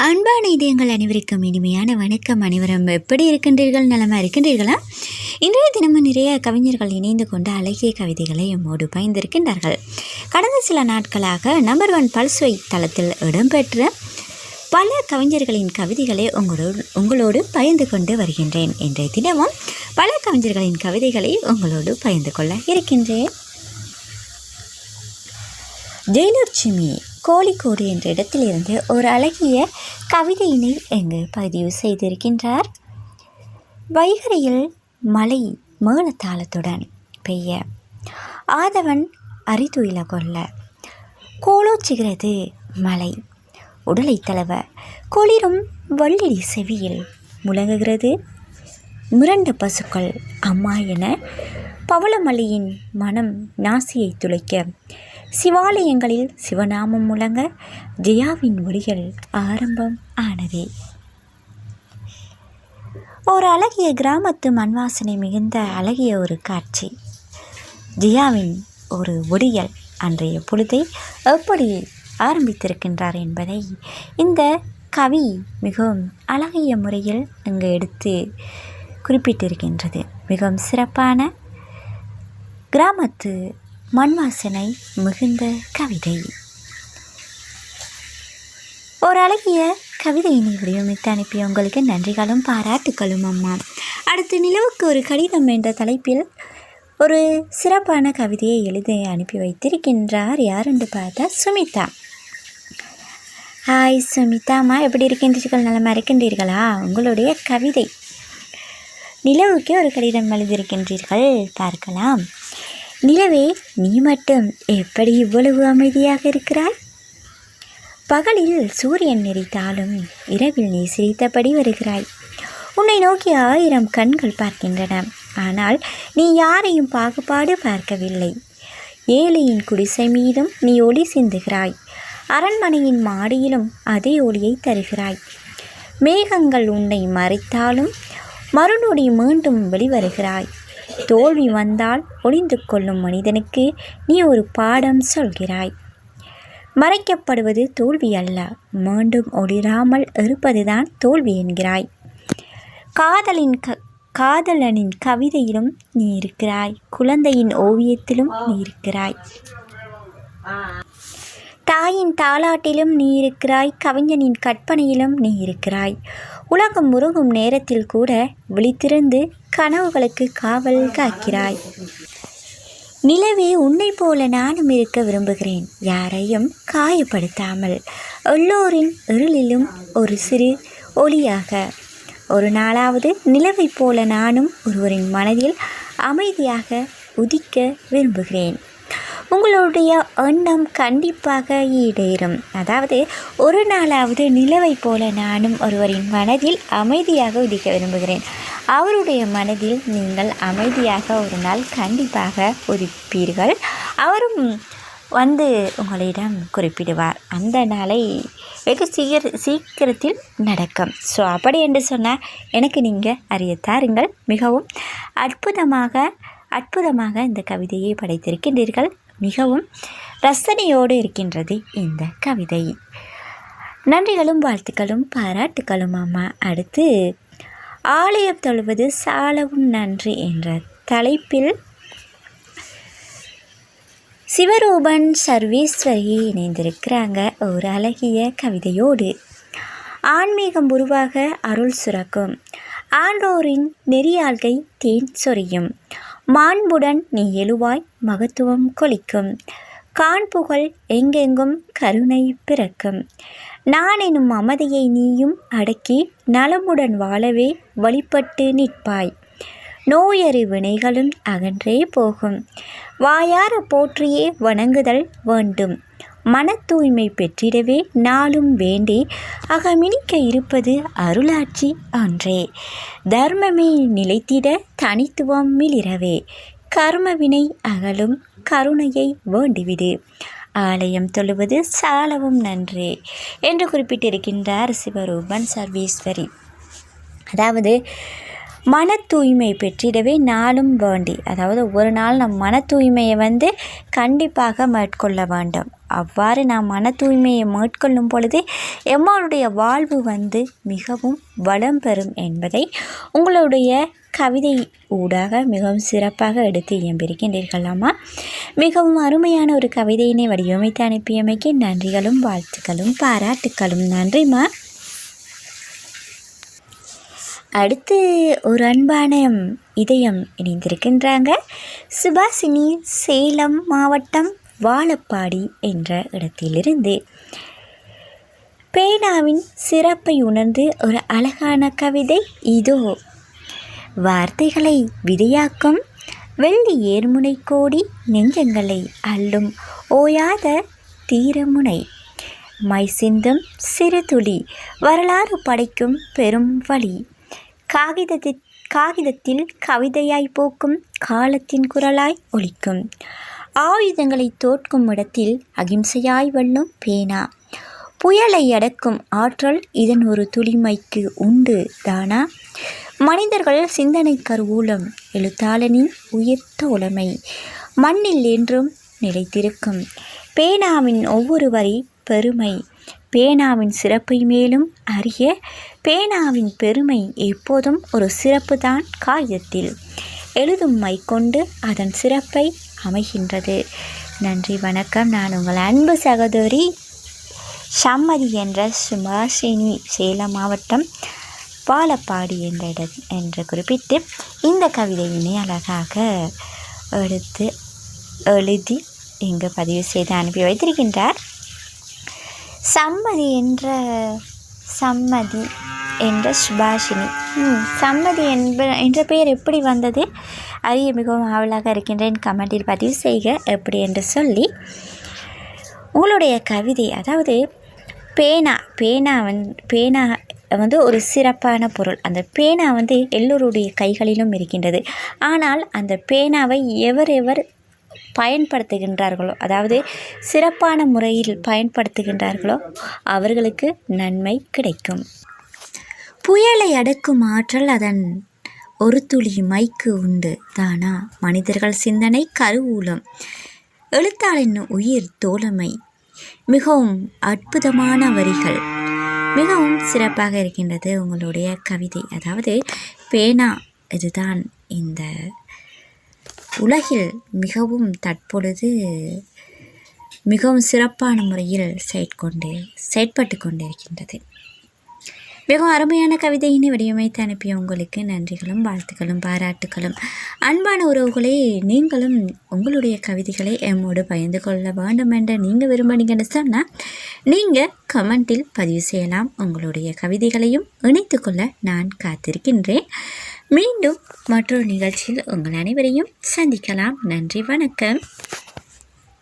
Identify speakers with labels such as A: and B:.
A: அன்பான இதயங்கள் அனைவருக்கும் இனிமையான வணக்கம். அனைவரும் எப்படி இருக்கின்றீர்கள்? நலமாக இருக்கின்றீர்களா? இன்றைய தினமும் நிறைய கவிஞர்கள் இணைந்து கொண்டு அழகிய கவிதைகளை எம்மோடு பயந்திருக்கின்றார்கள். கடந்த சில நாட்களாக நம்பர் 1 பல்சுவை தளத்தில் இடம்பெற்ற பல கவிஞர்களின் கவிதைகளை உங்களோடு பகிர்ந்து கொண்டு வருகின்றேன். இன்றைய தினமும் பல கவிஞர்களின் கவிதைகளை உங்களோடு பகிர்ந்து கொள்ள இருக்கின்றேன். ஜெயலட்சுமி கோழிக்கோடு என்ற இடத்திலிருந்து ஒரு அழகிய கவிதையினை இங்கு பதிவு செய்திருக்கின்றார். வைகரையில் மழை மேளதாளத்துடன் பெய்ய ஆதவன் அரிதுயில கொள்ள கோலோச்சுகிறது மலை உடலை தளவ குளிரும் வள்ளிடி செவியில் முழங்குகிறது மிரண்ட பசுக்கள் அம்மா என பவளமல்லியின் மனம் நாசியை துளைக்க சிவாலயங்களில் சிவநாமம் முழங்க ஜெயாவின் மொழிகள் ஆரம்பம் ஆனதே. ஒரு அழகிய கிராமத்து மண்வாசனை மிகுந்த அழகிய ஒரு காட்சி. ஜெயாவின் ஒரு ஒடியல் அன்றைய பொழுதை எப்படி ஆரம்பித்திருக்கின்றார் என்பதை இந்த கவி மிகவும் அழகிய முறையில் இங்கு எடுத்து குறிப்பிட்டிருக்கின்றது. மிகவும் சிறப்பான கிராமத்து மண்வாசனை மிகுந்த கவிதை. ஒரு அழகிய கவிதையினை வடிவமைத்து அனுப்பிய உங்களுக்கு நன்றிகளும் பாராட்டுக்களும் அம்மா. அடுத்து நிலவுக்கு ஒரு கடிதம் என்ற தலைப்பில் ஒரு சிறப்பான கவிதையை எழுதி அனுப்பி வைத்திருக்கின்றார். யார் என்று பார்த்தா சுமிதா. ஹாய் சுமிதாம்மா, எப்படி இருக்கின்றீர்கள்? நலமாக இருக்கின்றீர்களா? உங்களுடைய கவிதை நிலவுக்கு ஒரு கடிதம் எழுதியிருக்கின்றீர்கள், பார்க்கலாம். நிலவே, நீ மட்டும் எப்படி இவ்வளவு அமைதியாக இருக்கிறாய்? பகலில் சூரியன் நெறித்தாலும் இரவில் நீ சிரித்தபடி வருகிறாய். உன்னை நோக்கி 1000 கண்கள் பார்க்கின்றன, ஆனால் நீ யாரையும் பாகுபாடு பார்க்கவில்லை. ஏழையின் குடிசை மீதும் நீ ஒளி சிந்துகிறாய். அரண்மனையின் மாடியிலும் அதே ஒளியை தருகிறாய். மேகங்கள் உன்னை மறைத்தாலும் மறுநொடி மீண்டும் வெளிவருகிறாய். தோல்வி வந்தால் ஒளிந்து கொள்ளும் மனிதனுக்கு நீ ஒரு பாடம் சொல்கிறாய். மறைக்கப்படுவது தோல்வி அல்ல, மீண்டும் ஒளிராமல் இருப்பதுதான் தோல்வி என்கிறாய். காதலனின் கவிதையிலும் நீ இருக்கிறாய், குழந்தையின் ஓவியத்திலும் நீ இருக்கிறாய், தாயின் தாலாட்டிலும் நீ இருக்கிறாய், கவிஞனின் கற்பனையிலும் நீ இருக்கிறாய். உலகம் முருகும் நேரத்தில் கூட விழித்திருந்து கனவுகளுக்கு காவல் காக்கிறாய். நிலவே, உன்னை போல நானும் இருக்க விரும்புகிறேன், யாரையும் காயப்படுத்தாமல், எல்லோரின் இருளிலும் ஒரு சிறு ஒளியாக. ஒரு நாளாவது நிலவை போல நானும் ஒருவரின் மனதில் அமைதியாக உதிக்க விரும்புகிறேன். உங்களுடைய எண்ணம் கண்டிப்பாக ஈடேறும். அதாவது ஒரு நாளாவது நிலவை போல நானும் ஒருவரின் மனதில் அமைதியாக உதிக்க விரும்புகிறேன். அவருடைய மனதில் நீங்கள் அமைதியாக ஒரு நாள் கண்டிப்பாக உதிப்பீர்கள். அவரும் வந்து உங்களிடம் குறிப்பிடுவார். அந்த நாளை வெகு சீக்கிரத்தில் நடக்கும். ஸோ அப்படி என்று சொன்னால் எனக்கு நீங்கள் அறிய தாருங்கள். மிகவும் அற்புதமாக இந்த கவிதையை படைத்திருக்கின்றீர்கள். மிகவும் ரசனையோடு இருக்கின்றது இந்த கவிதை. நன்றிகளும் வாழ்த்துக்களும் பாராட்டுக்களும் அம்மா. அடுத்து ஆலயம் தொழுவது சாலவும் நன்றி என்ற தலைப்பில் சிவரூபன் சர்வேஸ்வரி இணைந்திருக்கிறாங்க ஒரு அழகிய கவிதையோடு. ஆன்மீகம் உருவாக அருள் சுரக்கும், ஆண்டோரின் நெறியாள்கை தேன் சொரியும், மாண்புடன் நீ எழுவாய் மகத்துவம் கொளிக்கும், காண்புகள் எங்கெங்கும் கருணை பிறக்கும், நான் எனும் மமதையை நீயும் அடக்கி நலமுடன் வாழவே வழிபட்டு நிற்பாய், நோயறு வினைகளும் அகன்றே போகும், வாயார போற்றியே வணங்குதல் வேண்டும், மன தூய்மை பெற்றிடவே நாளும் வேண்டி அகமினிக்க இருப்பது அருளாட்சி அன்றே, தர்மமே நிலைத்திட தனித்துவம் மிளிரவே, கர்மவினை அகலும் கருணையை வேண்டிவிடு, ஆலயம் தொழுவது சாலவும் நன்றே என்று குறிப்பிட்டிருக்கின்றார் சிவரூபன் சர்வேஸ்வரி. அதாவது மன தூய்மை பெற்றிடவே நாளும் வேண்டி, அதாவது ஒரு நாள் நம் மன தூய்மையை கண்டிப்பாக மேற்கொள்ள வேண்டும். அவ்வாறு நாம் மன தூய்மையை மேற்கொள்ளும் பொழுது எம்மாளுடைய வாழ்வு மிகவும் வளம் பெறும் என்பதை உங்களுடைய கவிதை ஊடாக மிகவும் சிறப்பாக எடுத்து இயம்பியிருக்கின்றீர்களாமா. மிகவும் அருமையான ஒரு கவிதையினை வடிவமைத்து அனுப்பியமைக்கு நன்றிகளும் வாழ்த்துக்களும் பாராட்டுக்களும். நன்றிம்மா. அடுத்து ஒரு அன்பான இதயம் இணைந்திருக்கின்றாங்க. சுபாசினி, சேலம் மாவட்டம் வாழப்பாடி என்ற இடத்திலிருந்து. பேனாவின் சிறப்பை உணர்ந்து ஒரு அழகான கவிதை இதோ. வார்த்தைகளை விதையாக்கும் வெள்ளி ஏர்முனை கோடி நெஞ்சங்களை அள்ளும் ஓயாத தீரமுனை மை சிந்தும் சிறு துளி வரலாறு படைக்கும் பெரும் வழி காகிதத்தில் கவிதையாய் போக்கும் காலத்தின் குரலாய் ஒலிக்கும் ஆயுதங்களை தோற்கும் இடத்தில் அகிம்சையாய் வெல்லும் பேனா புயலை அடக்கும் ஆற்றல் இதன் ஒரு துளிமைக்கு உண்டு தானா. மனிதர்கள் சிந்தனை கருவூலம் எழுத்தாளனின் உயிர்த்த உலைமை மண்ணில் என்றும் நிலைத்திருக்கும் பேனாவின் ஒவ்வொரு வரி பெருமை பேனாவின் சிறப்பை மேலும் அறிய பேனாவின் பெருமை எப்போதும் ஒரு சிறப்பு தான் காகிதத்தில் எழுதும் மை கொண்டு அதன் சிறப்பை அமைகின்றது. நன்றி, வணக்கம். நான் உங்கள் அன்பு சகோதரி சம்மதி என்ற சுபாஷினி, சேலம் மாவட்டம் வாழப்பாடி என்று குறிப்பிட்டு இந்த கவிதையினை அழகாக எடுத்து எழுதி இங்கு பதிவு செய்து அனுப்பி வைத்திருக்கின்றார். சம்மதி என்ற சுபாஷினி. சம்மதி என்ற பெயர் எப்படி வந்தது அறிய மிகவும் ஆவலாக இருக்கின்றேன். கமெண்டில் பதிவு செய்க எப்படி என்று சொல்லி. உங்களுடைய கவிதை, அதாவது பேனா ஒரு சிறப்பான பொருள். அந்த பேனா எல்லோருடைய கைகளிலும் இருக்கின்றது. ஆனால் அந்த பேனாவை எவர் பயன்படுத்துகின்றார்களோ, அதாவது சிறப்பான முறையில் பயன்படுத்துகின்றார்களோ அவர்களுக்கு நன்மை கிடைக்கும். புயலை அடக்கும் ஆற்றல் அதன் ஒரு துளி மைக்கு உண்டு தானா. மனிதர்கள் சிந்தனை கருவூலம் எழுத்தாளின் உயிர் தோழமை. மிகவும் அற்புதமான வரிகள், மிகவும் சிறப்பாக இருக்கின்றது உங்களுடைய கவிதை. அதாவது பேனா இதுதான் இந்த உலகில் மிகவும் தற்பொழுது மிகவும் சிறப்பான முறையில் செயற்பட்டு கொண்டிருக்கின்றது. மிகவும் அருமையான கவிதையினை வடிவமைத்து அனுப்பிய உங்களுக்கு நன்றிகளும் வாழ்த்துக்களும் பாராட்டுக்களும். அன்பான உறவுகளே, நீங்களும் உங்களுடைய கவிதைகளை எம்மோடு பகிர்ந்து கொள்ள வேண்டும் என்ற நீங்கள் விரும்பினீங்கன்னு சொன்னால் நீங்கள் கமெண்டில் பதிவு செய்யலாம். உங்களுடைய கவிதைகளையும் இணைத்து கொள்ள நான் காத்திருக்கின்றேன். மீண்டும் மற்றொரு நிகழ்ச்சியில் உங்கள் அனைவரையும் சந்திக்கலாம். நன்றி, வணக்கம்.